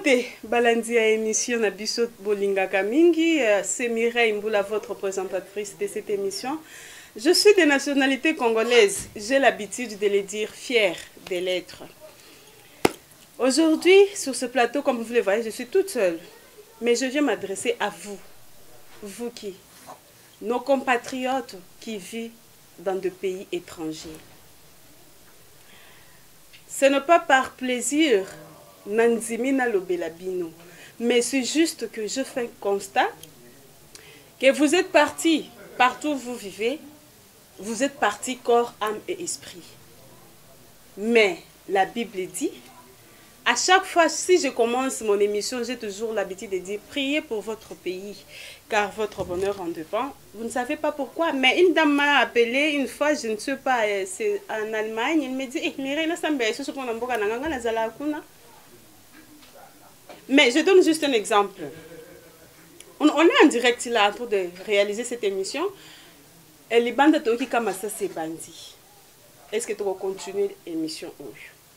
Écoutez, balandi à émission na biso bolinga kamingi, c'est Mireille Mboula, votre présentatrice de cette émission. Je suis de nationalité congolaise, j'ai l'habitude de le dire, fière de l'être. Aujourd'hui, sur ce plateau, comme vous le voyez, je suis toute seule, mais je viens m'adresser à vous. Vous qui? Nos compatriotes qui vivent dans des pays étrangers. Ce n'est pas par plaisir, Nanzimina Lobelabino, mais c'est juste que je fais un constat que vous êtes partis, partout où vous vivez, vous êtes partis corps, âme et esprit. Mais la Bible dit, à chaque fois, si je commence mon émission, j'ai toujours l'habitude de dire, priez pour votre pays, car votre bonheur en dépend. Vous ne savez pas pourquoi, mais une dame m'a appelé une fois, je ne sais pas, c'est en Allemagne, elle me dit, mais je donne juste un exemple. On est en direct là pour de réaliser cette émission. Et les bandes de comme ça, c'est bandit. Est-ce que tu vas continuer l'émission?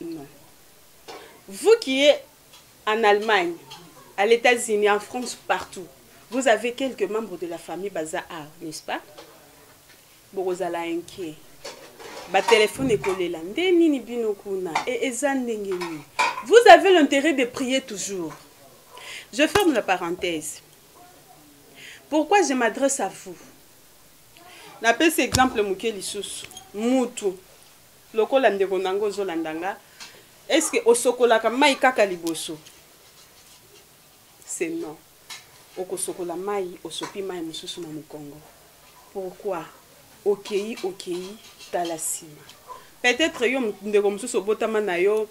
Non. Vous qui êtes en Allemagne, à l'États-Unis, en France, partout, vous avez quelques membres de la famille Baza, n'est-ce pas? Borozala inquiet. Ba téléphone est collé là. Vous avez l'intérêt de prier toujours. Je ferme la parenthèse. Pourquoi je m'adresse à vous? N'appelle cet exemple Mukeli Sous. Moutou. Loko landeko nango zolandanga. Est-ce que osokola kamai kaka liboso? C'est non. Okosokola mai osopi mai mususu na Mukongo. Pourquoi? Okei talasima. Peut-être yo ndeko mususu obotama na yo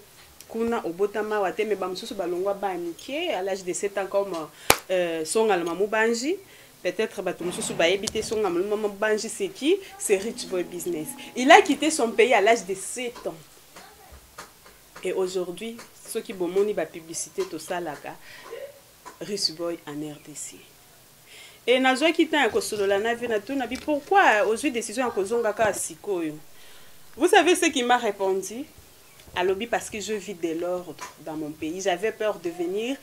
kuna obotama wateme ba mususu balongwa banike à l'âge de 7 ans comme songa le mamu banji. Peut-être bato mususu ba ebité songa le mamu banji c'est qui? C'est Rich Boy Business. Il a quitté son pays à l'âge de 7 ans. Et aujourd'hui, ceux qui bomoni ba publicité to salaka Rich Boy en RDC. Et nazo quitté un kosolola na vie na tout na bi pourquoi aujourd'hui décision en kozonga ka sikoyo. Vous savez ce qui m'a répondu? À lobby parce que je vis de l'ordre dans mon pays. J'avais peur de venir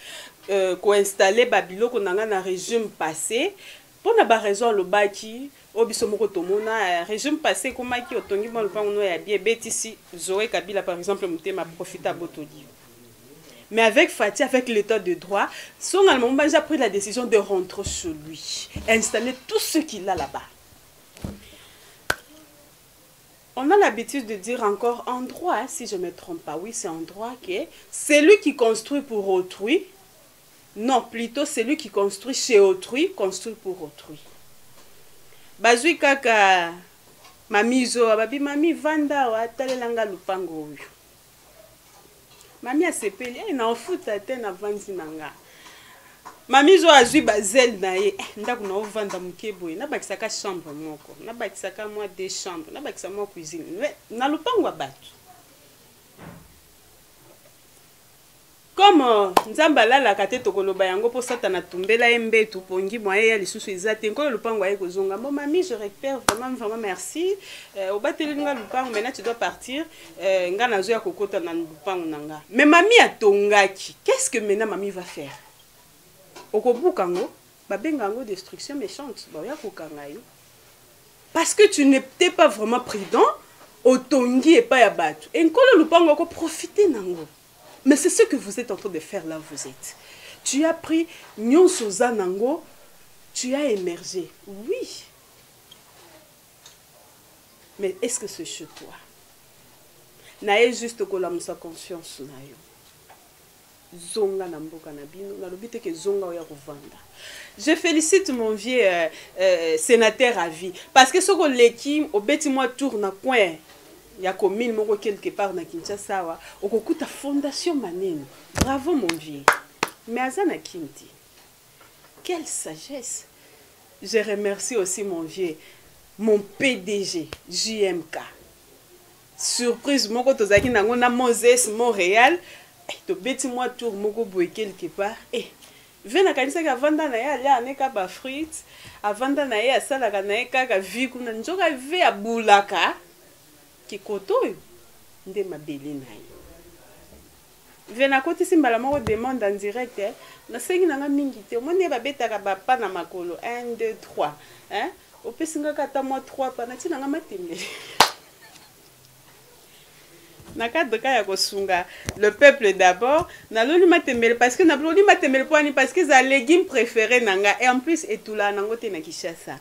co-installer Babilo qu'on a un régime passé. Pour ne pas raison le baki, obisomoko tomona régime passé comme qui otongi bon le pango ya bien betisi Zoé Kabila par exemple mutema profita botoli. Mais avec Fatih, avec l'état de droit, son allemand a pris la décision de rentrer chez lui, installer tout ce qu'il a là-bas. On a l'habitude de dire encore en droit, si je ne me trompe pas, oui, c'est en droit que c'est lui qui construit pour autrui. Non, plutôt c'est lui qui construit chez autrui, construit pour autrui. Bazui kaka mamizo, babi mami vanda wa talelanga lupango. Mami a sepeli, na ofuta te na vanzi nanga. Mami zo azui bazel na ye, ndako na ovanda mukebo, na bakisaka chambre moko, na bakisaka moi deux chambres, na bakisaka moi cuisine. Na lupango abatu. Comme nzamba lala kate tokoloba yango po satana tumbela embetu pongi moye ya lisusu ezate nkolo lupango aye kozonga. Bon mami, je récupère vraiment merci. Obateli nga lupango maintenant tu dois partir. Nga nazo ya kokota na lupango nanga. Mais mami atongaki. Qu'est-ce que maintenant mami va faire? Okobukango, babengango destruction méchante, ya kokanga yo. Parce que tu n'étais pas vraiment prudent, otongi et pas ya batu. Nkolo lupango ko profiter nango. Mais c'est ce que vous êtes en train de faire là où vous êtes. Tu as pris Nyonsoza Nango, tu as émergé. Oui. Mais est-ce que c'est chez toi? Nae juste que la musa conscience na yo. Zonga na mboka na bino, na lobite ke zonga oya kovanda. Je félicite mon vieux sénateur à vie. Parce que ce que l'équipe, au bêti moi tourne à coin. Il y a comme mille mots quelque part dans Kinshasa. Okokuta fondation manene. Bravo mon vieux. Mais Azana Kimti. Quelle sagesse. Je remercie aussi mon vieux. Mon PDG, JMK. Surprise, mon kotozaki nango na Moses Montréal. To beti moi tour moko boy quelque part. Vena kanisa ka vanda na ya ya neka ba frites. Avanda na ya sala ka na ka vi kuna njoka ve abulaka. Kikoto nde mabeli na ye. vena koti simbala moko demande en direct na sengi nanga mingi te omoni babetaka bapa na makolo 1 2 3 hein opesinga kata moi 3 pa na tina nga matembele na cadre ka ya kosunga le peuple d'abord na loli matembele parce que na loli matembele poani parce que za légume préféré nanga et en plus etula nango te na Kinshasa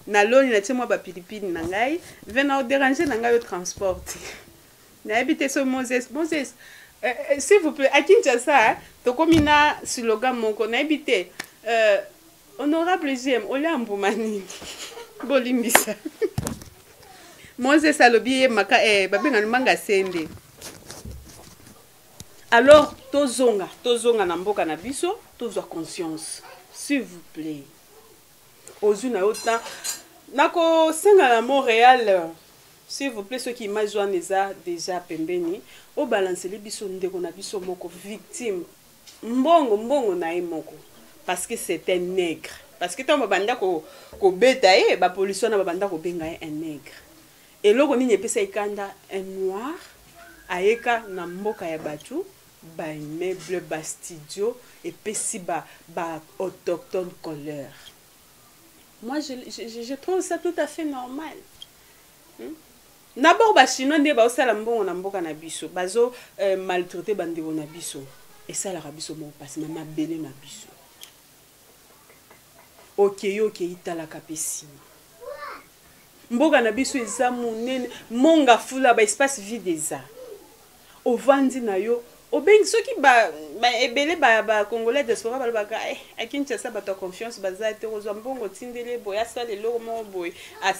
na loli na tie moi ba pilipili na ngai vena o déranger na ngai au transport na habité so Moses s'il vous plaît, à Kinshasa, Tokomina slogan moko na habité honorable GM Olambo Mani Bolimbisa. Moses alobi maka babenga manga sende. Alors tozonga na mboka na biso, tozwa conscience. S'il vous plaît. Ozuna autant nako senga na Montréal. S'il vous plaît, ceux qui imaginent déjà pembeni, au balance les biso ndeko na biso moko victime. Mbongo na moko parce que c'est un nègre. Parce que tant babanda ko beta ba pollution na babanda ko benga un nègre. Et loko ni nyepesa ikanda un noir aeka na mboka ya batu ba immeuble ba studio et pesi ba autochtone couleur. Moi je trouve ça tout à fait normal. D'abord ba chinois nde ba osala mbongo na mboka na biso bazo maltraiter bandeko na biso et ça la biso mo passe mama belé na biso OK tala kapesi mboka na biso eza munene monga fula ba espace vide eza ovandi na yo obengi soki ba ebele ba congolais diaspora ba baka a Kinshasa ba ta confiance baza te ozwa mbongo tindele boya sale lo mo boy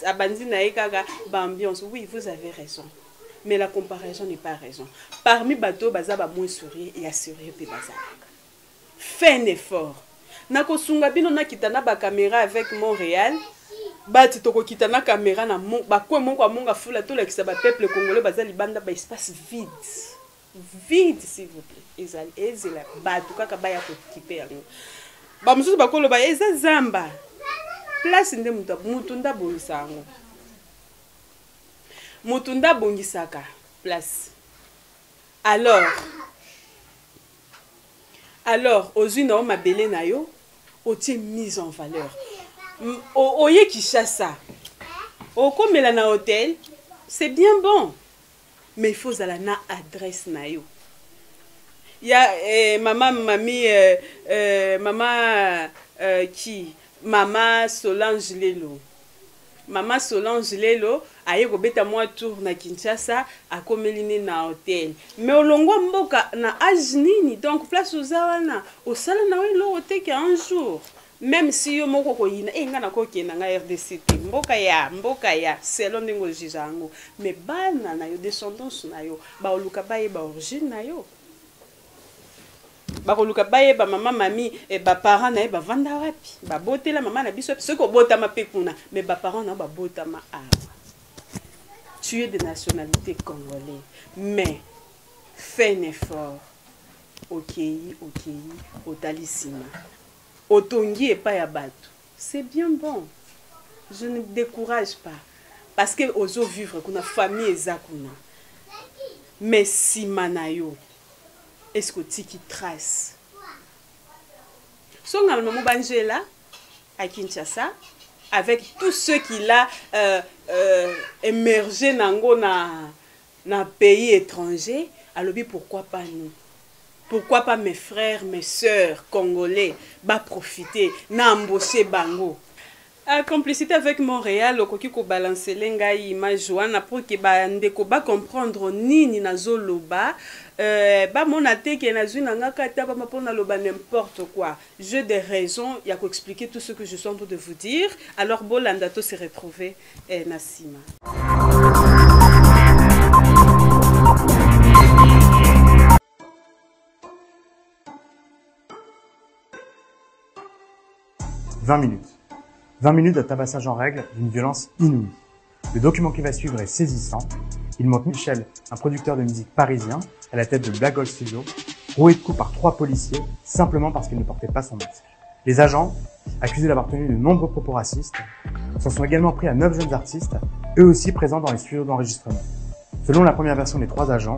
abandi na ekaka ba ambiance. Oui, vous avez raison, mais la comparaison n'est pas raison. Parmi bateau baza ba moins sourire et assurer pe baza fais un effort na kosunga bino na kitana ba caméra avec Montréal bati toko kitana caméra na ba ko mongo monga fula to la kisa ba peuple congolais baza libanda ba espace vide s'il vous plaît ezela batu kaka baya ko kipe yango ba mususu bakolo ba eza zamba place nde mutu nda bongisango mutu nda bongisaka place alors ozwi na mabele na yo otie mise en valeur oye Kinshasa okomela na hôtel c'est bien bon. Mais il faut aller na adresse na yo. Il y a maman Solange Lelo. Maman Solange Lelo aye ko beta moi tour na Kinshasa a komelini na hôtel. Mais olongo mboka na ajnini donc place ozawana osala na we lo hôtel un jour. Même si yo moko ko yina ngana ko kena nga RDC mboka ya selon ndingo jizango mais bana na yo descendance na yo ba oluka baye ba origine na yo ba oluka baye ba mama mami et ba parents na ba vanda wapi ba botela mama na biso ce ko botama pekuna mais ba parents na ba botama awa. Tu es de nationalité congolais mais fais un effort. OK otalisima otongi et pas ya bato. C'est bien bon. Je ne décourage pas. Parce que ozo vivre kuna famille ezakuna. Mais si manayo est-ce que tiki trace? Son maman Banjela à Kinshasa avec tous ceux qui l'a émergé nango na pays étranger, alors pourquoi pas nous? Pourquoi pas mes frères, mes sœurs congolais, va profiter, n'embaucher bango. En complicité avec Montréal, le coquille ko balancer lenga image wana pour que ba ndeko ba comprendre nini nazoloba, ba monate que nazu nanga kata ba mapona loba n'importe quoi. J'ai des raisons, il y a qu'à expliquer tout ce que je suis en train de vous dire. Alors Bolandato s'est retrouvé Nassima. « 20 minutes. 20 minutes de tabassage en règle d'une violence inouïe. Le document qui va suivre est saisissant. Il montre Michel, un producteur de musique parisien, à la tête de Black Gold Studio, roué de coups par 3 policiers simplement parce qu'il ne portait pas son masque. Les agents, accusés d'avoir tenu de nombreux propos racistes, s'en sont également pris à 9 jeunes artistes, eux aussi présents dans les studios d'enregistrement. Selon la première version des 3 agents,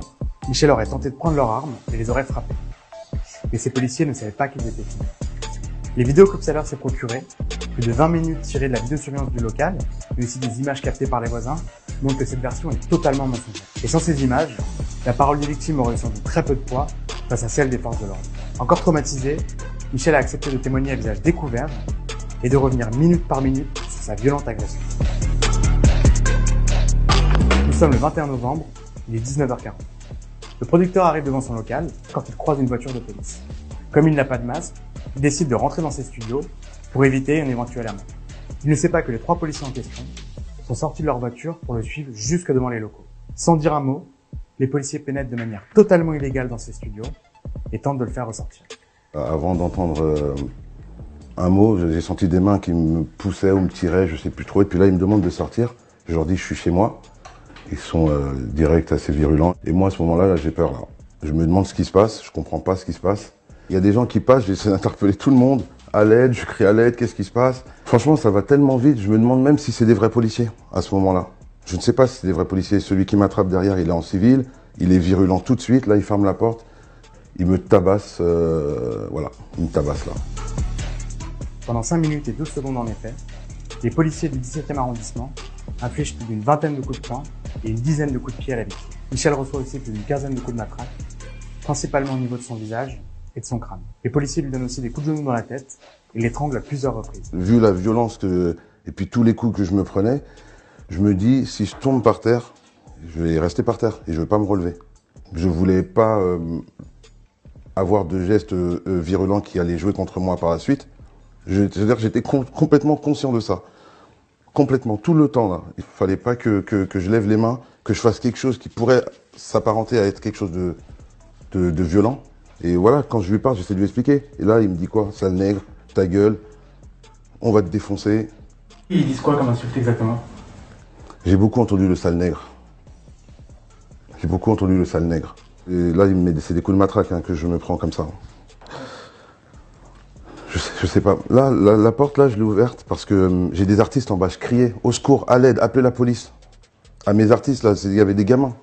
Michel aurait tenté de prendre leurs armes et les aurait frappés. Mais ces policiers ne savaient pas qu'ils étaient filmés. Les vidéos qu'Obsaler s'est procurées, plus de 20 minutes tirées de la vidéosurveillance du local, mais aussi des images captées par les voisins, montrent que cette version est totalement mensongère. Et sans ces images, la parole des victimes aurait sans doute très peu de poids face à celle des forces de l'ordre. Encore traumatisé, Michel a accepté de témoigner à visage découvert et de revenir minute par minute sur sa violente agression. Nous sommes le 21 novembre, il est 19h40. Le producteur arrive devant son local quand il croise une voiture de police. Comme il n'a pas de masque, il décide de rentrer dans ses studios pour éviter une éventuelle amende. Il ne sait pas que les 3 policiers en question sont sortis de leur voiture pour le suivre jusque devant les locaux. Sans dire un mot, les policiers pénètrent de manière totalement illégale dans ses studios et tentent de le faire ressortir. Avant d'entendre un mot, j'ai senti des mains qui me poussaient ou me tiraient, je sais plus trop. Et puis là, ils me demandent de sortir. Je leur dis, je suis chez moi. Ils sont directs, assez virulents. Et moi, à ce moment-là, j'ai peur. Là. Je me demande ce qui se passe. Je comprends pas ce qui se passe. Il y a des gens qui passent. J'essaie d'interpeller tout le monde. À l'aide, je crie à l'aide. Qu'est-ce qui se passe? Franchement, ça va tellement vite. Je me demande même si c'est des vrais policiers à ce moment-là. Je ne sais pas si c'est des vrais policiers. Celui qui m'attrape derrière, il est en civil. Il est virulent tout de suite. Là, il ferme la porte. Il me tabasse. Voilà, il me tabasse là. Pendant 5 minutes et 12 secondes en effet, les policiers du 17e arrondissement infligent plus d'une vingtaine de coups de poing et une dizaine de coups de pied à la victime. Michel reçoit aussi plus d'une quinzaine de coups de matraque, principalement au niveau de son visage et de son crâne. Les policiers lui donnent aussi des coups de genoux dans la tête et l'étranglent à plusieurs reprises. Vu la violence et puis tous les coups que je me prenais, je me dis, si je tombe par terre, je vais rester par terre et je ne vais pas me relever. Je voulais pas avoir de gestes virulents qui allaient jouer contre moi par la suite. C'est-à-dire que j'étais complètement conscient de ça. Complètement, tout le temps là. Il fallait pas que je lève les mains, que je fasse quelque chose qui pourrait s'apparenter à être quelque chose de violent. Et voilà, quand je lui parle, j'essaie de lui expliquer. Et là, il me dit quoi? Sale nègre, ta gueule, on va te défoncer. Ils disent quoi comme insulte exactement? J'ai beaucoup entendu le sale nègre. J'ai beaucoup entendu le sale nègre. Et là, c'est des coups de matraque que je me prends comme ça. Je sais pas. Là, la porte, là, je l'ai ouverte parce que j'ai des artistes en bas. Je criais au secours, à l'aide, appelez la police. À mes artistes, là, il y avait des gamins.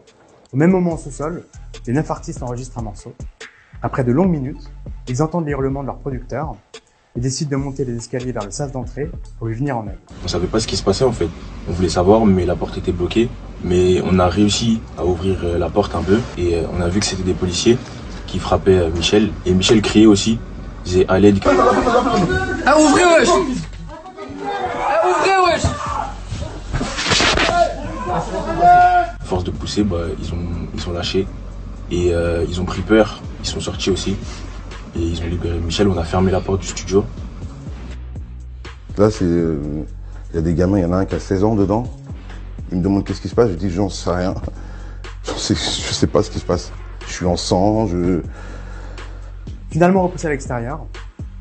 Au même moment, au sous-sol, les 9 artistes enregistrent un morceau. Après de longues minutes, ils entendent les hurlements de leur producteur et décident de monter les escaliers vers le sas d'entrée pour lui venir en aide. On savait pas ce qui se passait en fait. On voulait savoir, mais la porte était bloquée. Mais on a réussi à ouvrir la porte un peu et on a vu que c'était des policiers qui frappaient Michel. Et Michel criait aussi. Il disait à l'aide. Ah, ouvrez, wesh! Ah, ouvrez, wesh! À force de pousser, ils sont lâchés et ils ont pris peur. Ils sont sortis aussi et ils ont libéré Michel. On a fermé la porte du studio. Là, il y a des gamins, il y en a un qui a 16 ans dedans. Il me demande qu'est-ce qui se passe. Je dis, j'en sais rien. Je sais pas ce qui se passe. Je suis en sang, Finalement repoussés à l'extérieur,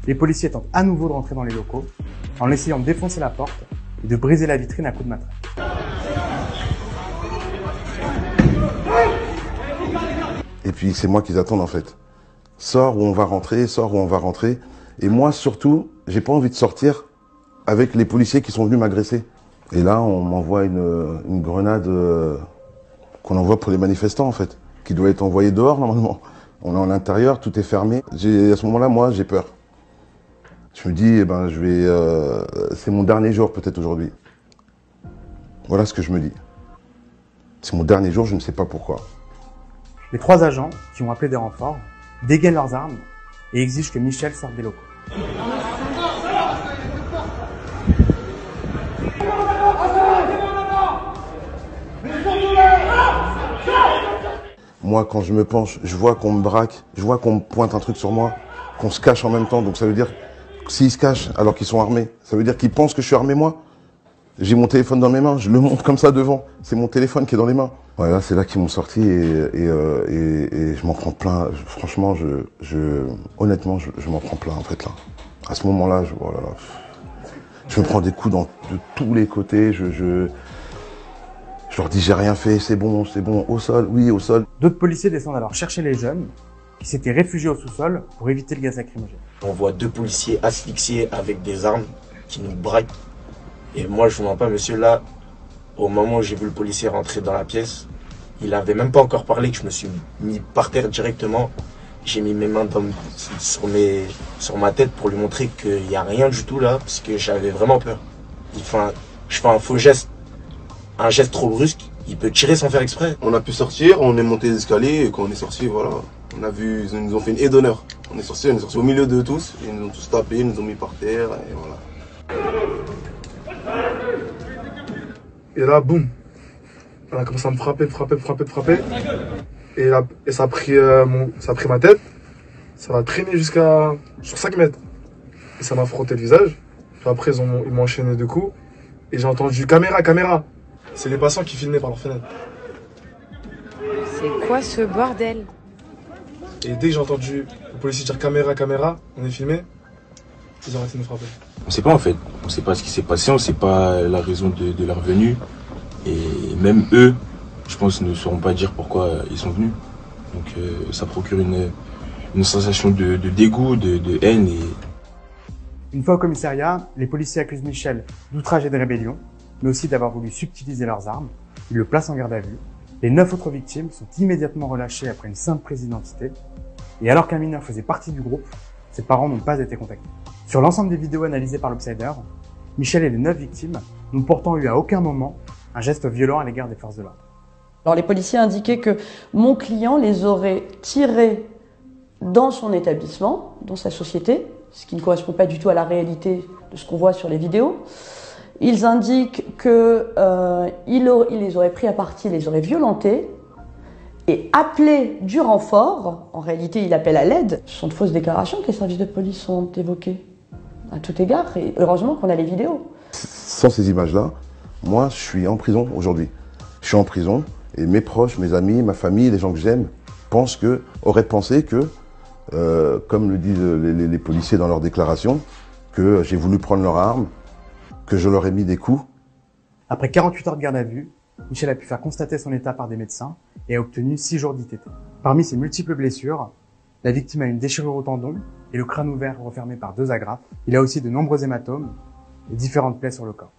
les policiers tentent à nouveau de rentrer dans les locaux en essayant de défoncer la porte et de briser la vitrine à coups de matraque. Et puis c'est moi qu'ils attendent en fait. Sors où on va rentrer, sors où on va rentrer. Et moi surtout, j'ai pas envie de sortir avec les policiers qui sont venus m'agresser. Et là, on m'envoie une grenade qu'on envoie pour les manifestants en fait, qui doit être envoyée dehors normalement. On est à l'intérieur, tout est fermé. À ce moment-là, moi, j'ai peur. Je me dis, c'est mon dernier jour peut-être aujourd'hui. Voilà ce que je me dis. C'est mon dernier jour, je ne sais pas pourquoi. Les 3 agents, qui ont appelé des renforts, dégainent leurs armes et exigent que Michel sorte des locaux. Moi, quand je me penche, je vois qu'on me braque, je vois qu'on me pointe un truc sur moi, qu'on se cache en même temps. Donc ça veut dire, s'ils se cachent alors qu'ils sont armés, ça veut dire qu'ils pensent que je suis armé moi. J'ai mon téléphone dans mes mains, je le monte comme ça devant. C'est mon téléphone qui est dans les mains. Voilà, c'est là qu'ils m'ont sorti et je m'en prends plein. Franchement, honnêtement, je m'en prends plein en fait là. À ce moment-là, oh là là, je me prends des coups de tous les côtés. Je leur dis j'ai rien fait, c'est bon, au sol, oui, au sol. D'autres policiers descendent alors chercher les jeunes qui s'étaient réfugiés au sous-sol pour éviter le gaz lacrymogène. On voit 2 policiers asphyxiés avec des armes qui nous braquent. Et moi, je vous mens pas, monsieur, là, au moment où j'ai vu le policier rentrer dans la pièce, il avait même pas encore parlé que je me suis mis par terre directement. J'ai mis mes mains sur ma tête pour lui montrer qu'il n'y a rien du tout là, parce que j'avais vraiment peur. Je fais un faux geste, un geste trop brusque, il peut tirer sans faire exprès. On a pu sortir, on est monté les escaliers, et quand on est sorti, voilà, on a vu, ils nous ont fait une haie d'honneur. On est sorti au milieu de tous, ils nous ont tous tapés, ils nous ont mis par terre, et voilà. Et là, boum, on a commencé à me frapper. Et ça a pris ma tête, ça m'a traîné sur 5 mètres. Et ça m'a frotté le visage. Puis après, ils m'ont enchaîné 2 coups. Et j'ai entendu caméra. C'est les passants qui filmaient par leur fenêtre. C'est quoi ce bordel? Et dès que j'ai entendu le policier dire caméra, on est filmé, ils ont arrêté de me frapper. On sait pas en fait, on sait pas ce qui s'est passé, on sait pas la raison de leur venue. Et même eux, je pense, ne sauront pas dire pourquoi ils sont venus. Donc ça procure une sensation de dégoût, de haine. Une fois au commissariat, les policiers accusent Michel d'outrage et de rébellion, mais aussi d'avoir voulu subtiliser leurs armes. Ils le placent en garde à vue. Les 9 autres victimes sont immédiatement relâchées après une simple prise d'identité. Et alors qu'un mineur faisait partie du groupe, ses parents n'ont pas été contactés. Sur l'ensemble des vidéos analysées par l'Obsider, Michel et les 9 victimes n'ont pourtant eu à aucun moment un geste violent à l'égard des forces de l'ordre. Alors les policiers indiquaient que mon client les aurait tirés dans son établissement, dans sa société, ce qui ne correspond pas du tout à la réalité de ce qu'on voit sur les vidéos. Ils indiquent qu'il les aurait pris à partie, les aurait violentés et appelé du renfort. En réalité, il appelle à l'aide. Ce sont de fausses déclarations que les services de police ont évoquées à tout égard. Et heureusement qu'on a les vidéos. Sans ces images-là, moi, je suis en prison aujourd'hui. Je suis en prison et mes proches, mes amis, ma famille, les gens que j'aime, auraient pensé que, comme le disent les policiers dans leurs déclarations, que j'ai voulu prendre leurs armes, que je leur ai mis des coups. Après 48 heures de garde à vue, Michel a pu faire constater son état par des médecins et a obtenu 6 jours d'ITT. Parmi ses multiples blessures, la victime a une déchirure au tendon et le crâne ouvert refermé par 2 agrafes. Il a aussi de nombreux hématomes et différentes plaies sur le corps.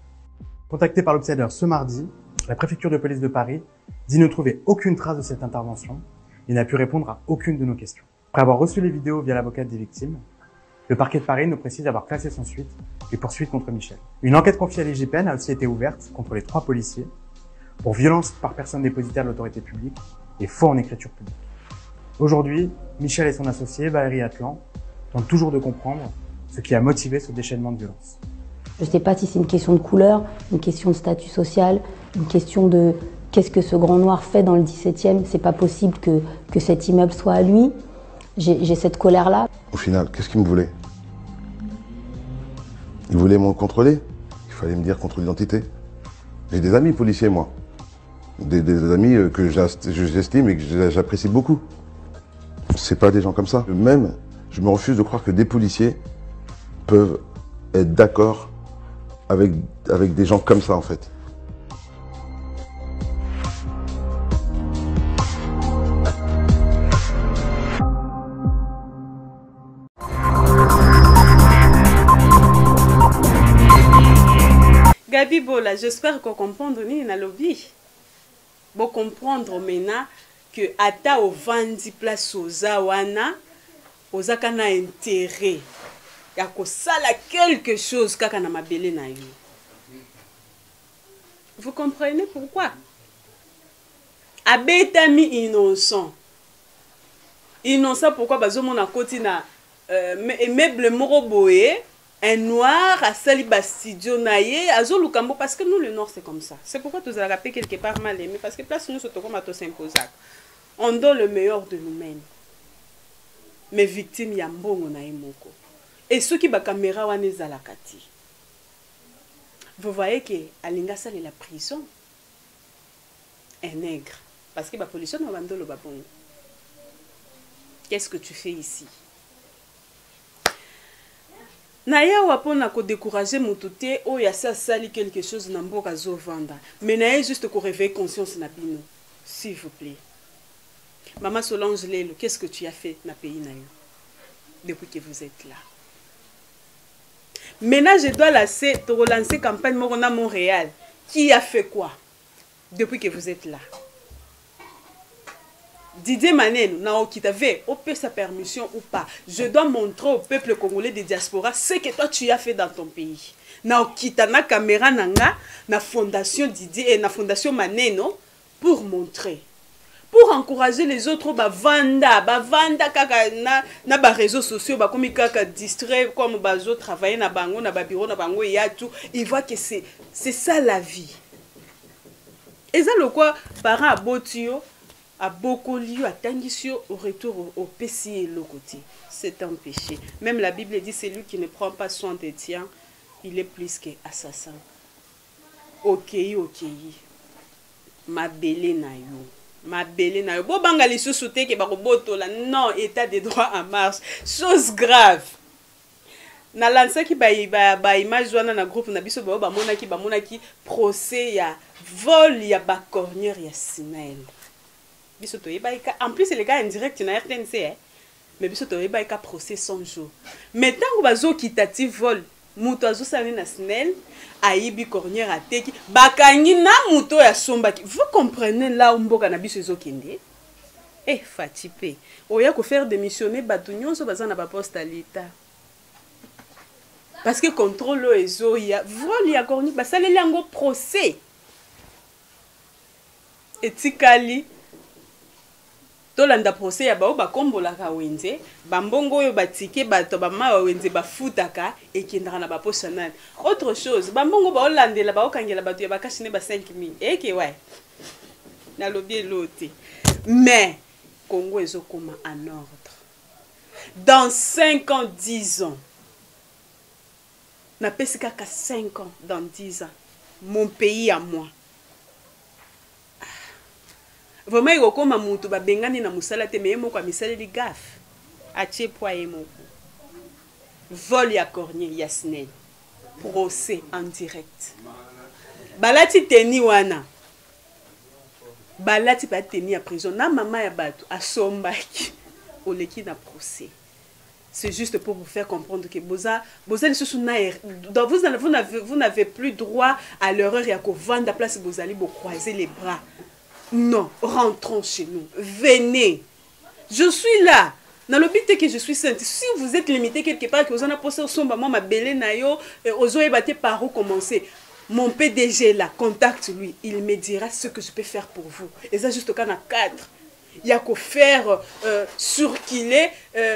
Contacté par l'Obsider ce mardi, la préfecture de police de Paris dit ne trouver aucune trace de cette intervention et n'a pu répondre à aucune de nos questions. Après avoir reçu les vidéos via l'avocate des victimes, le parquet de Paris nous précise avoir classé sans suite les poursuites contre Michel. Une enquête confiée à l'IGPN a aussi été ouverte contre les 3 policiers pour violence par personne dépositaire de l'autorité publique et faux en écriture publique. Aujourd'hui, Michel et son associé, Valérie Atlan, tentent toujours de comprendre ce qui a motivé ce déchaînement de violence. Je ne sais pas si c'est une question de couleur, une question de statut social, une question de qu'est-ce que ce grand noir fait dans le 17e. C'est pas possible que cet immeuble soit à lui. J'ai cette colère-là. Au final, qu'est-ce qu'il me voulait? Il voulait me contrôler. Il fallait me dire contrôle d'identité. J'ai des amis policiers, moi. Des amis que j'estime et que j'apprécie beaucoup. C'est pas des gens comme ça. Même, je me refuse de croire que des policiers peuvent être d'accord avec des gens comme ça, en fait. Gabi Bola, j'espère qu'on comprend ni na lobby. Bon comprendre maintenant que ata au vandi place oza wana oza kana intérêt ya ko sala quelque chose kaka na mabele na yo. Vous comprenez pourquoi? Abetami innocent. Innocent pourquoi bazo mona koti na meuble moro boye. Un noir à sali bastidio naye azo lukambo parce que nous le nord c'est comme ça. C'est pourquoi tu as rappelé quelque part mal aimé parce que place nous surtout comme à s'imposer. On donne le meilleur de nous-mêmes. Mais victimes ya mbongo na moko. Et ceux qui ba caméra wana ezala kati. Vous voyez que alinga sali la prison. Un nègre parce que ba police no bandolo ba bongo. Qu'est-ce que tu fais ici? Naya wapona ko décourager mututé o ya sa sali quelque chose na mboka zo vanda. Mais naya juste ko réveiller conscience na bino. S'il vous plaît. Maman Solange Lelo, qu'est-ce que tu as fait na pays na yo depuis que vous êtes là? Maintenant je dois relancer campagne Morona Montréal. Qui a fait quoi depuis que vous êtes là? Didier Maneno, Naokitave, on peut sa permission ou pas. Je dois montrer au peuple congolais de diaspora ce que toi tu as fait dans ton pays. Naokita na caméra nanga, na fondation Didier et na fondation Maneno pour montrer. Pour encourager les autres, bavanda kaka na ba réseaux sociaux, ba komi kaka distrait comme bazo travailler na bango na ba bureau na bango ya tout, ils voient que c'est ça la vie. Et ça le quoi parents à Botio a beaucoup lieu à Tangisio au retour au péché et le côté. C'est un péché. Même la Bible dit c'est lui qui ne prend pas soin des tiens, il est plus qu'assassin. Ok. Ma belle na yo. Ma belle na yo. Bo bangali sous-souté ke bako boto la. Non, état de droit en marche. Chose grave. Na lansa ki ba image wana na groupe na biso ba mona ki procès ya vol ya ba cornière ya Sinael. Biso to yebaika en plus les gars en direct na RTNC mais biso to yebaika procès 100 jours. Mais tant que bazo kitati vol muto azo sali na Sinael ayibi cornière ateki bakangi na muto ya sombaki. Vous comprenez là mboka na biso ezokende? Fatipé. Oya ko faire démissionner batu nyonso bazana ba poste à l'état. Parce que contrôle ezo ya vol ya cornière basaleli yango procès. Etikali tolanda procès ya bao bakombolaka wenze bambongo oyo batike bato bama wenze bafutaka ekendaka na baposa nani. Autre chose bambongo baolandela baokangela bato ya bakashine ba 5000 eke ouais na lobby lote. Mais Congo ezokoma en ordre. Dans 5 ans 10 ans na pesi kaka 5 ans dans 10 ans mon pays à moi. Vraiment il okoma mutu ba bengani na musala te mais moko misala li gaffe atie poye moko vol ya cornier ya Sinael procès en direct balati teni wana balati pa teni à prison na mama ya bato asombaki oleki na procès. C'est juste pour vous faire comprendre que vous n'avez plus droit à l'erreur et à vendre la place vous allez vous croiser les bras. Non, rentrons chez nous. Venez. Je suis là. Dans le but que je suis sainte. Si vous êtes limité quelque part, que vous en avez posé au son, ma belle nayo, aux oeufs par où commencer. Mon PDG là, contacte lui. Il me dira ce que je peux faire pour vous. Et ça juste au cas 4. Il y a qu'à faire surkiler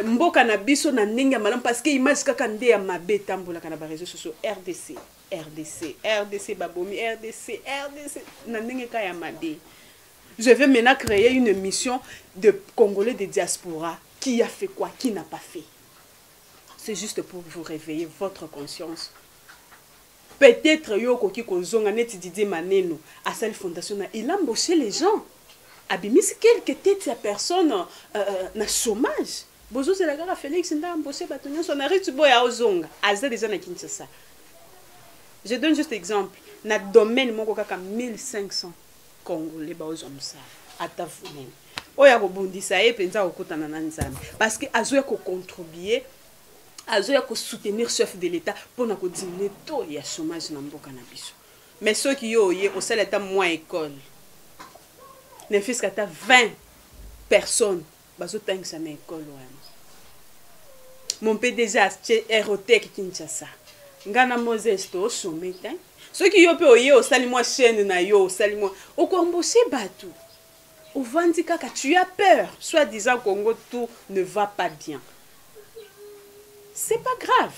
mboka na biso na ninga malam parce que image kaka nde ya mabe tambola kana ba réseaux sociaux RDC babomi RDC na ninga ka ya mabe. Je vais maintenant créer une mission de Congolais de diaspora. Qui a fait quoi, qui n'a pas fait. C'est juste pour vous réveiller votre conscience. Peut-être Yoko Kikozonga neti Didier Maneno à cette fondation, il a embauché les gens. Abimis quelques têtes à personne na chômage. Bozo c'est la gare Félix nda embauché batonyo son arrêt boya ozonga. Aza déjà na Kinshasa. Je donne juste exemple. Na domaine moko kaka 1500 Congolais baozomsa atafune. Oya ko bondisa e penza okutana na nzambe parce que azoya ko contribuer azoya ko soutenir chef de l'état pour na ko diminuer taux ya chômage na mboka na biso. Mais ceux qui yo ye au sel état moins école. Ne fils qu'à 20 personnes bazo tangisa na école wana. Mon PDG Aérotech Kinshasa. Ngana Moses to sommet. Ceux qui yo pe oye au sali moi chaîne na yo au sali moi au embauché batou. Au Vandika tu as peur, soit disant Congo tout ne va pas bien. C'est pas grave.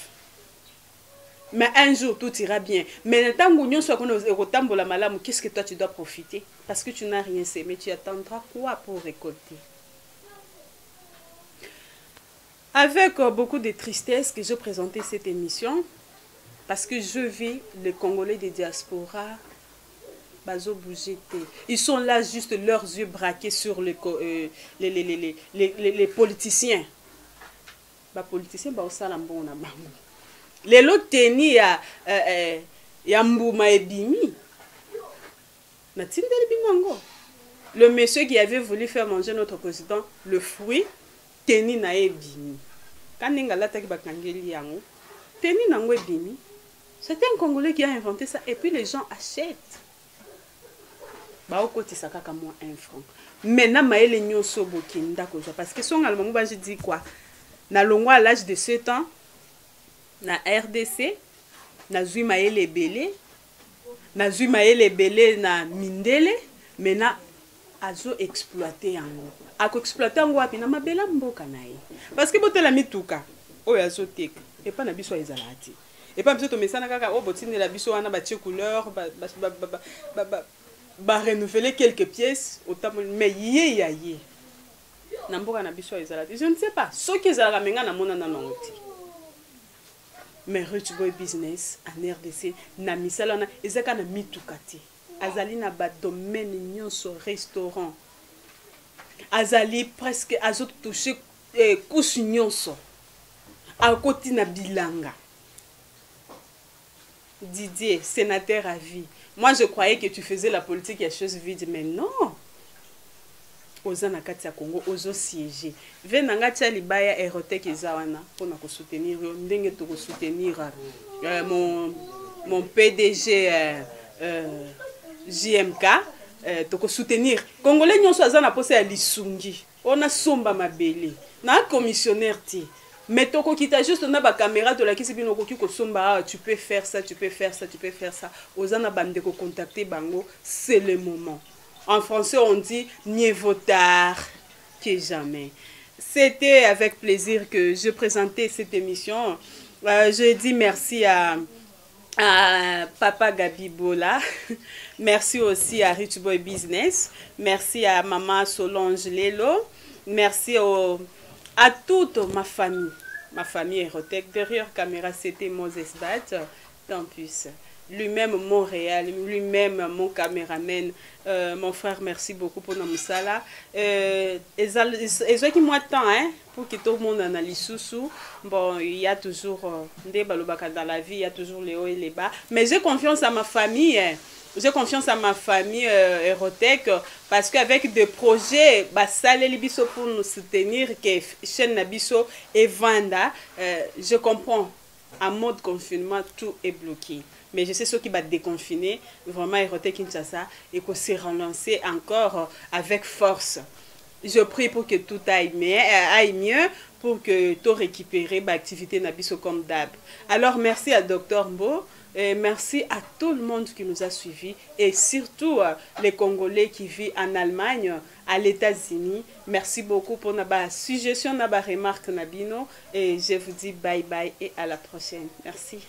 Mais un jour tout ira bien. Mais le temps où nous sommes la malam, qu'est-ce que toi tu dois profiter? Parce que tu n'as rien semé, tu attendras quoi pour récolter? Avec beaucoup de tristesse que je présentais cette émission, parce que je vis les Congolais des diasporas. Ils sont là juste leurs yeux braqués sur les politiciens. Les politiciens les lots teni ya Mbouma ebimi. Le monsieur qui avait voulu faire manger notre président le fruit teni na ebimi. Kaninga lataki bakangeli yango teni nango ebimi. C'est un Congolais qui a inventé ça et puis les gens achètent. baokotisa kaka mwa 1 franc. Maintenant mayele nyonso bokinda kozwa parce que songa maman ba je dis quoi na longwa à l'âge de 7 ans na RDC na zui mayele belé na zui mayele belé na mindele maintenant azo exploiter yango ako exploiter yango wapi na mabela mboka na ye parce que botela mituka oyo azo teka et pas na biso ezalati et pas biso to mesana kaka o botine la biso wana ba tie couleur ba renouveler quelques pièces autant mais ye na mboka na biso ezalati je ne sais pas ce qui ezalaka menga na mona na nongoti mais Rich Boy Business en RDC na misala na ezaka na mitukati azali na ba domaine nyonso restaurant azali presque azot toucher couche nyonso akoti na bilanga. Didier, sénateur à vie. Moi je croyais que tu faisais la politique à chose vide mais non. Ozana kati ya Congo ozo siéger. Venanga tia libaya Aerotech ezawana pona ko soutenir ndenge to ko soutenir mon PDG JMK to ko soutenir. Congolais nyonso azana posa ya lisungi. On a somba mabele. Na commissionnaire ti. Mais toko kita juste na ba caméra de la kisi bino ko ko somba tu peux faire ça, tu peux faire ça, tu peux faire ça. Ozana bande ko contacter bango, c'est le moment. En français, on dit mieux vaut tard que jamais. C'était avec plaisir que je présentais cette émission. Je dis merci à Papa Gabi Bola. Merci aussi à Rich Boy Business. Merci à Maman Solange Lelo. Merci à toute ma famille Aerotech. Derrière caméra, c'était Moses Bat. Tant plus. Lui-même Montréal, lui-même mon caméraman, mon frère, merci beaucoup pour notre sala. Et ce qui m'attend, pour que tout le monde analyse sous. Bon, il y a toujours des balobaka dans la vie, il y a toujours les hauts et les bas. Mais j'ai confiance à ma famille. J'ai confiance à ma famille Aerotech parce qu'avec des projets, Libiso pour nous soutenir, que chaîne Nabiso et Vanda, je comprends. En mode confinement, tout est bloqué. Mais je sais ceux qui va déconfiner, vraiment Aerotech Kinshasa, et qu'on s'est relancé encore avec force. Je prie pour que tout aille mieux, pour que tout récupérer l'activité Nabiso comme d'hab. Alors merci à Dr Mbo, et merci à tout le monde qui nous a suivis, et surtout les Congolais qui vivent en Allemagne, à les États-Unis. Merci beaucoup pour notre suggestion, notre remarque, Nabino, et je vous dis bye bye et à la prochaine. Merci.